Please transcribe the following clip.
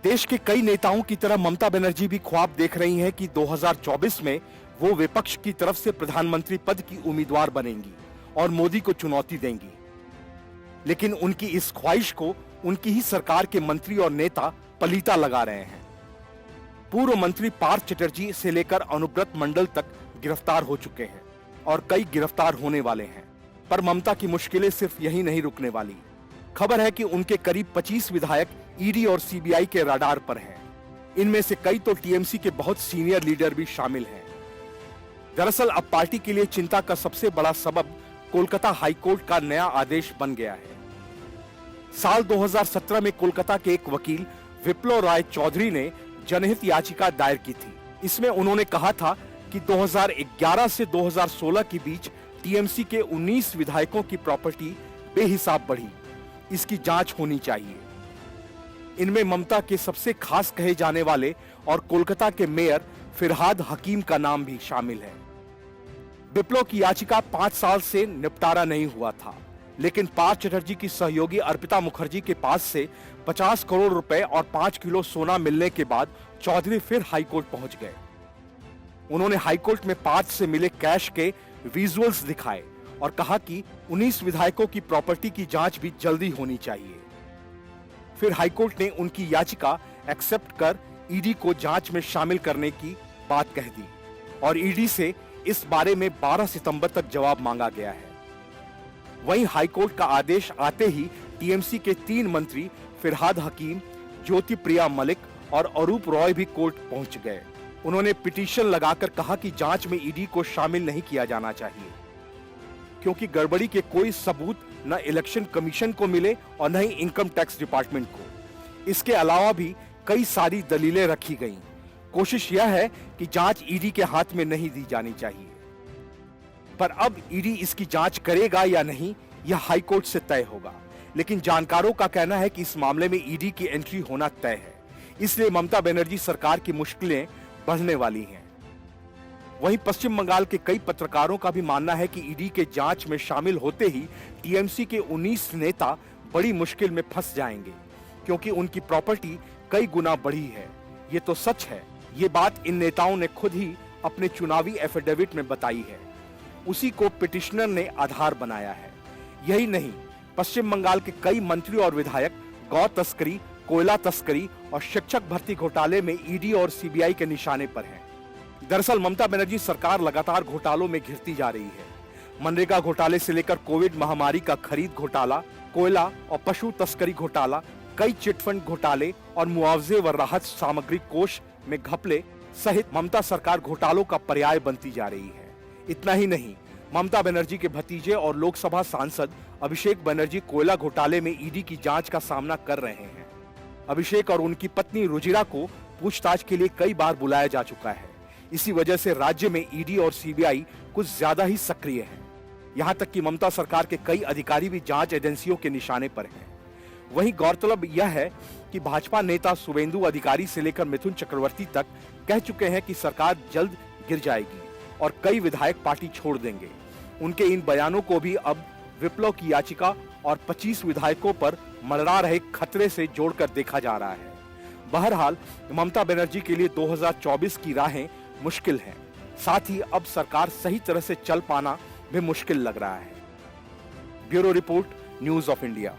देश के कई नेताओं की तरह ममता बनर्जी भी ख्वाब देख रही हैं कि 2024 में वो विपक्ष की तरफ से प्रधानमंत्री पद की उम्मीदवार बनेंगी और मोदी को चुनौती देंगी। लेकिन उनकी इस ख्वाहिश को उनकी ही सरकार के मंत्री और नेता पलीता लगा रहे हैं। पूर्व मंत्री पार्थ चटर्जी से लेकर अनुव्रत मंडल तक गिरफ्तार हो चुके हैं और कई गिरफ्तार होने वाले हैं। पर ममता की मुश्किलें सिर्फ यही नहीं रुकने वाली। खबर है कि उनके करीब 25 विधायक ईडी और सीबीआई के रडार पर हैं। इनमें से कई तो टीएमसी के बहुत सीनियर लीडर भी शामिल हैं। दरअसल अब पार्टी के लिए चिंता का सबसे बड़ा सबब कोलकाता हाईकोर्ट का नया आदेश बन गया है। साल 2017 में कोलकाता के एक वकील विप्लव राय चौधरी ने जनहित याचिका दायर की थी। इसमें उन्होंने कहा था कि 2011 से 2016 के बीच टीएमसी के 19 विधायकों की प्रॉपर्टी बेहिसाब बढ़ी। इसकी जांच होनी चाहिए। इनमें ममता के सबसे खास कहे जाने वाले और कोलकाता के मेयर फिरहाद हकीम का नाम भी शामिल है। विप्लव की याचिका 5 साल से निपटारा नहीं हुआ था, लेकिन पार्थ चटर्जी की सहयोगी अर्पिता मुखर्जी के पास से 50 करोड़ रुपए और 5 किलो सोना मिलने के बाद चौधरी फिर हाईकोर्ट पहुंच गए। उन्होंने हाईकोर्ट में पार्थ से मिले कैश के विजुअल्स दिखाए और कहा कि 19 विधायकों की प्रॉपर्टी की जांच भी जल्दी होनी चाहिए। फिर हाईकोर्ट ने उनकी याचिका एक्सेप्ट कर ईडी को जांच में शामिल करने की बात कह दी और ईडी से इस बारे में 12 सितंबर तक जवाब मांगा गया है। वहीं हाईकोर्ट का आदेश आते ही टीएमसी के 3 मंत्री फिरहाद हकीम, ज्योति प्रिया मलिक और अरूप रॉय भी कोर्ट पहुंच गए। उन्होंने पिटीशन लगाकर कहा कि जांच में ईडी को शामिल नहीं किया जाना चाहिए, क्योंकि गड़बड़ी के कोई सबूत न इलेक्शन कमीशन को मिले और न ही इनकम टैक्स डिपार्टमेंट को। इसके अलावा भी कई सारी दलीलें रखी गईं। कोशिश यह है कि जांच ईडी के हाथ में नहीं दी जानी चाहिए। पर अब ईडी इसकी जांच करेगा या नहीं, यह हाईकोर्ट से तय होगा। लेकिन जानकारों का कहना है कि इस मामले में ईडी की एंट्री होना तय है। इसलिए ममता बनर्जी सरकार की मुश्किलें बढ़ने वाली हैं। वहीं पश्चिम बंगाल के कई पत्रकारों का भी मानना है कि ईडी के जांच में शामिल होते ही टीएमसी के 19 नेता बड़ी मुश्किल में फंस जाएंगे, क्योंकि उनकी प्रॉपर्टी कई गुना बढ़ी है। ये तो सच है। ये बात इन नेताओं ने खुद ही अपने चुनावी एफिडेविट में बताई है। उसी को पिटिशनर ने आधार बनाया है। यही नहीं, पश्चिम बंगाल के कई मंत्री और विधायक गौ तस्करी, कोयला तस्करी और शिक्षक भर्ती घोटाले में ईडी और सीबीआई के निशाने पर हैं। दरअसल ममता बनर्जी सरकार लगातार घोटालों में घिरती जा रही है। मनरेगा घोटाले से लेकर कोविड महामारी का खरीद घोटाला, कोयला और पशु तस्करी घोटाला, कई चिटफंड घोटाले और मुआवजे व राहत सामग्री कोष में घपले सहित ममता सरकार घोटालों का पर्याय बनती जा रही है। इतना ही नहीं, ममता बनर्जी के भतीजे और लोकसभा सांसद अभिषेक बनर्जी कोयला घोटाले में ईडी की जांच का सामना कर रहे हैं। अभिषेक और उनकी पत्नी रुजिरा को पूछताछ के लिए कई बार बुलाया जा चुका है। इसी वजह से राज्य में ईडी और सीबीआई कुछ ज्यादा ही सक्रिय हैं। यहां तक कि ममता सरकार के कई अधिकारी भी जांच एजेंसियों के निशाने पर हैं। वहीं गौरतलब यह है कि भाजपा नेता शुवेंदु अधिकारी से लेकर मिथुन चक्रवर्ती तक कह चुके हैं कि सरकार जल्द गिर जाएगी और कई विधायक पार्टी छोड़ देंगे। उनके इन बयानों को भी अब विप्लव की याचिका और 25 विधायकों पर मंडरा रहे खतरे से जोड़कर देखा जा रहा है। बहरहाल ममता बनर्जी के लिए 2024 की राहें मुश्किल हैं। साथ ही अब सरकार सही तरह से चल पाना भी मुश्किल लग रहा है। Bureau report, news of India.